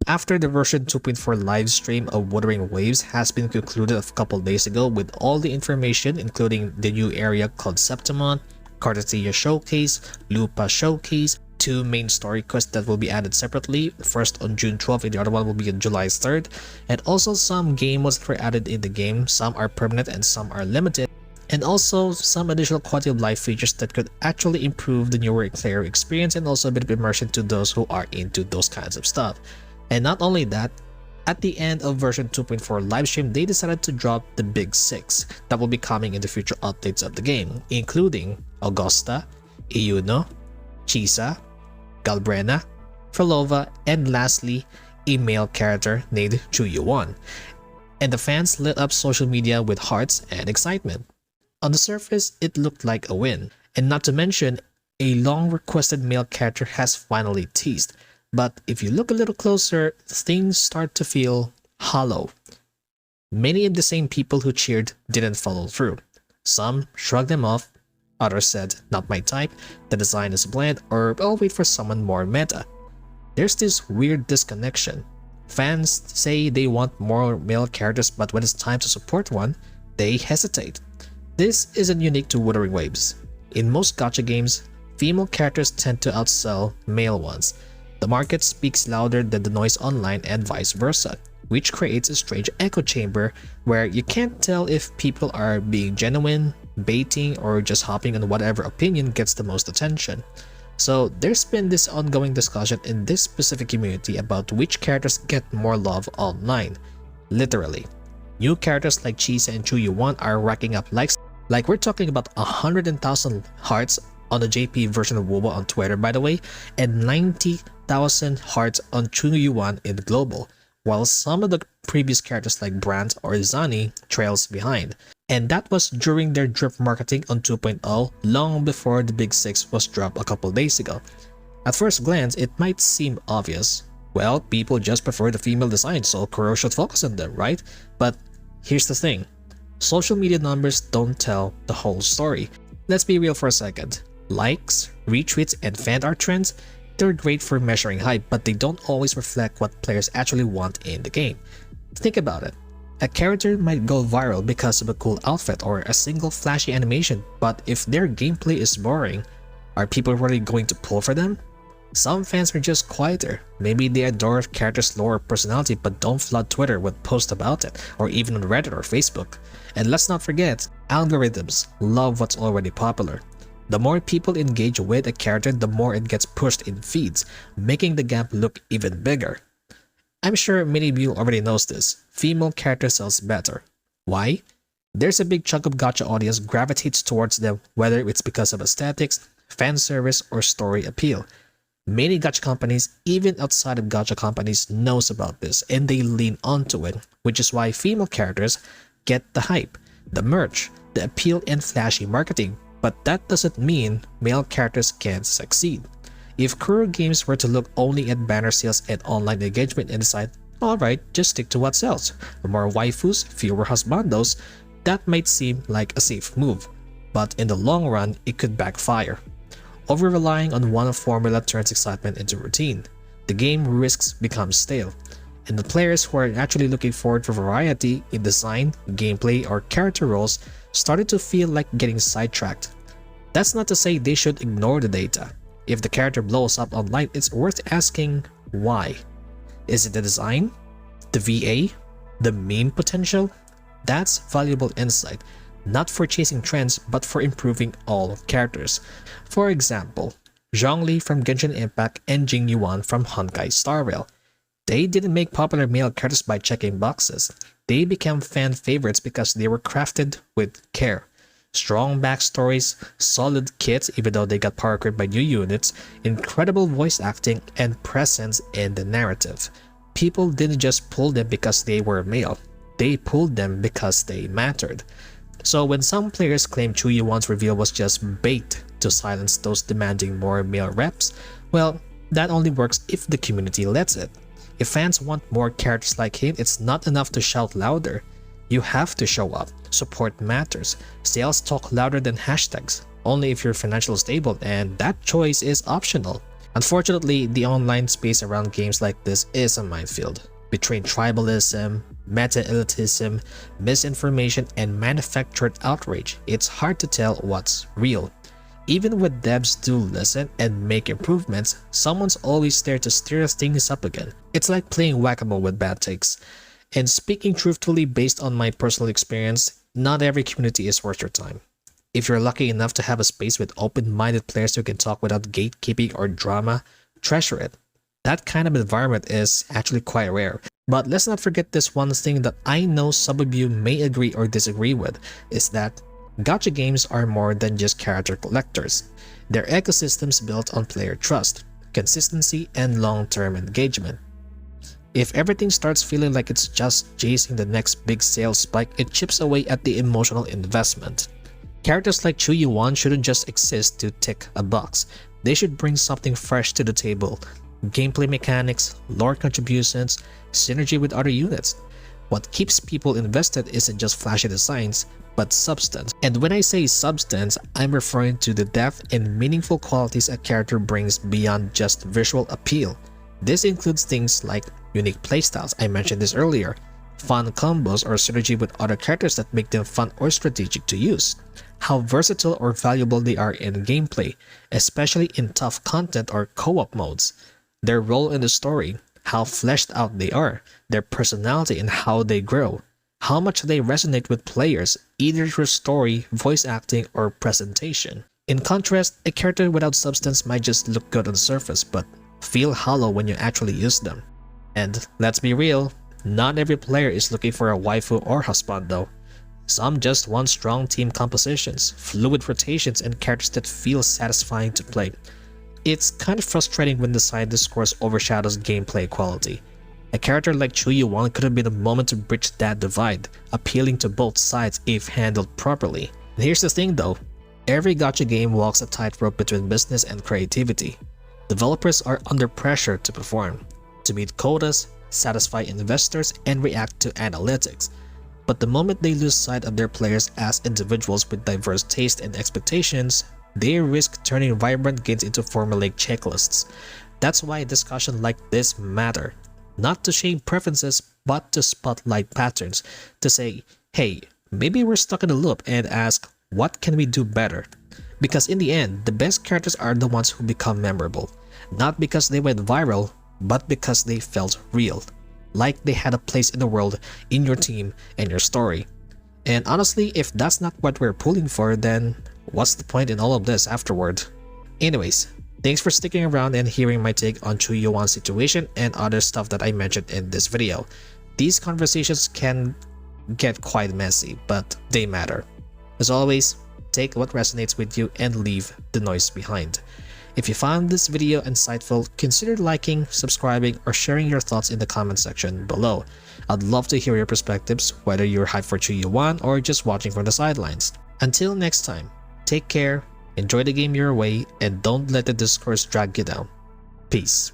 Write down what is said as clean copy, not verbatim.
After the version 2.4 live stream of Wuthering Waves has been concluded a couple days ago with all the information including the new area called Septimon, Cartesia Showcase, Lupa Showcase, 2 main story quests that will be added separately, first on June 12th and the other one will be on July 3rd, and also some game modes that were added in the game. Some are permanent and some are limited, and also some additional quality of life features that could actually improve the newer player experience and also a bit of immersion to those who are into those kinds of stuff. And not only that, at the end of version 2.4 livestream, they decided to drop the big 6 that will be coming in the future updates of the game, including Augusta, Qiuyuan, Chisa, Galbrena, Frolova, and lastly, a male character named Qiuyuan. And the fans lit up social media with hearts and excitement. On the surface, it looked like a win, and not to mention, a long requested male character has finally teased. But if you look a little closer, things start to feel hollow. Many of the same people who cheered didn't follow through. Some shrugged them off, others said, not my type, the design is bland, or I'll wait for someone more meta. There's this weird disconnection. Fans say they want more male characters, but when it's time to support one, they hesitate. This isn't unique to Wuthering Waves. In most gacha games, female characters tend to outsell male ones. The market speaks louder than the noise online and vice versa, which creates a strange echo chamber where you can't tell if people are being genuine, baiting, or just hopping on whatever opinion gets the most attention. So there's been this ongoing discussion in this specific community about which characters get more love online. Literally. New characters like Chisa and Qiuyuan are racking up likes, like we're talking about 100,000 hearts on the JP version of wuwa on Twitter, by the way, and 90,000 hearts on Qiuyuan in global, while some of the previous characters like Brant or Zani trails behind. And that was during their drip marketing on 2.0 long before the big 6 was dropped a couple days ago. At first glance, it might seem obvious. Well, people just prefer the female design, so Kuro should focus on them, right? But here's the thing. Social media numbers don't tell the whole story. Let's be real for a second. Likes, retweets, and fan art trends, they're great for measuring hype, but they don't always reflect what players actually want in the game. Think about it. A character might go viral because of a cool outfit or a single flashy animation, but if their gameplay is boring, are people really going to pull for them? Some fans are just quieter. Maybe they adore characters' lore or personality but don't flood Twitter with posts about it, or even on Reddit or Facebook. And let's not forget, algorithms love what's already popular. The more people engage with a character, the more it gets pushed in feeds, making the gap look even bigger. I'm sure many of you already knows this. Female character sells better. Why? There's a big chunk of gacha audience gravitates towards them, whether it's because of aesthetics, fan service, or story appeal. Many gacha companies, even outside of gacha companies, knows about this and they lean onto it, which is why female characters get the hype, the merch, the appeal, and flashy marketing. But that doesn't mean male characters can't succeed. If Kuro games were to look only at banner sales and online engagement and decide, alright, just stick to what sells, more waifus, fewer husbandos, that might seem like a safe move. But in the long run, it could backfire. Over-relying on one formula turns excitement into routine. The game risks become stale, and the players who are actually looking forward for variety in design, gameplay, or character roles started to feel like getting sidetracked. That's not to say they should ignore the data. If the character blows up online, it's worth asking why. Is it the design? The VA? The meme potential? That's valuable insight, not for chasing trends but for improving all characters. For example, Zhongli from Genshin Impact and Qiuyuan from Honkai Star Rail. They didn't make popular male characters by checking boxes. They became fan favorites because they were crafted with care. Strong backstories, solid kits even though they got power crept by new units, incredible voice acting, and presence in the narrative. People didn't just pull them because they were male. They pulled them because they mattered. So when some players claim Qiuyuan's reveal was just bait to silence those demanding more male reps, well, that only works if the community lets it. If fans want more characters like him, it's not enough to shout louder. You have to show up. Support matters. Sales talk louder than hashtags, only if you're financially stable, and that choice is optional. Unfortunately, the online space around games like this is a minefield. Between tribalism, meta-elitism, misinformation, and manufactured outrage, it's hard to tell what's real. Even when devs do listen and make improvements, someone's always there to stir things up again. It's like playing whack-a-mole with bad takes. And speaking truthfully based on my personal experience, not every community is worth your time. If you're lucky enough to have a space with open-minded players who can talk without gatekeeping or drama, treasure it. That kind of environment is actually quite rare. But let's not forget this one thing that I know some of you may agree or disagree with, is that gacha games are more than just character collectors. They're ecosystems built on player trust, consistency, and long-term engagement. If everything starts feeling like it's just chasing the next big sales spike, it chips away at the emotional investment. Characters like Qiuyuan shouldn't just exist to tick a box. They should bring something fresh to the table. Gameplay mechanics, lore contributions, synergy with other units. What keeps people invested isn't just flashy designs, but substance. And when I say substance, I'm referring to the depth and meaningful qualities a character brings beyond just visual appeal. This includes things like unique playstyles, I mentioned this earlier, fun combos or synergy with other characters that make them fun or strategic to use, how versatile or valuable they are in gameplay, especially in tough content or co-op modes, their role in the story, how fleshed out they are, their personality and how they grow, how much they resonate with players, either through story, voice acting, or presentation. In contrast, a character without substance might just look good on the surface, but feel hollow when you actually use them. And let's be real, not every player is looking for a waifu or husband though. Some just want strong team compositions, fluid rotations, and characters that feel satisfying to play. It's kind of frustrating when the side discourse overshadows gameplay quality. A character like Qiuyuan could have been a moment to bridge that divide, appealing to both sides if handled properly. And here's the thing though, every gacha game walks a tightrope between business and creativity. Developers are under pressure to perform, to meet quotas, satisfy investors, and react to analytics. But the moment they lose sight of their players as individuals with diverse tastes and expectations, they risk turning vibrant games into formulaic checklists. That's why discussions like this matter. Not to shame preferences, but to spotlight patterns, to say, hey, maybe we're stuck in a loop, and ask, what can we do better? Because in the end, the best characters are the ones who become memorable. Not because they went viral, but because they felt real. Like they had a place in the world, in your team, and your story. And honestly, if that's not what we're pulling for, then what's the point in all of this afterward? Anyways, thanks for sticking around and hearing my take on Qiuyuan's situation and other stuff that I mentioned in this video. These conversations can get quite messy, but they matter. As always, take what resonates with you and leave the noise behind. If you found this video insightful, consider liking, subscribing, or sharing your thoughts in the comment section below. I'd love to hear your perspectives, whether you're hyped for Qiuyuan or just watching from the sidelines. Until next time, take care, enjoy the game your way, and don't let the discourse drag you down. Peace.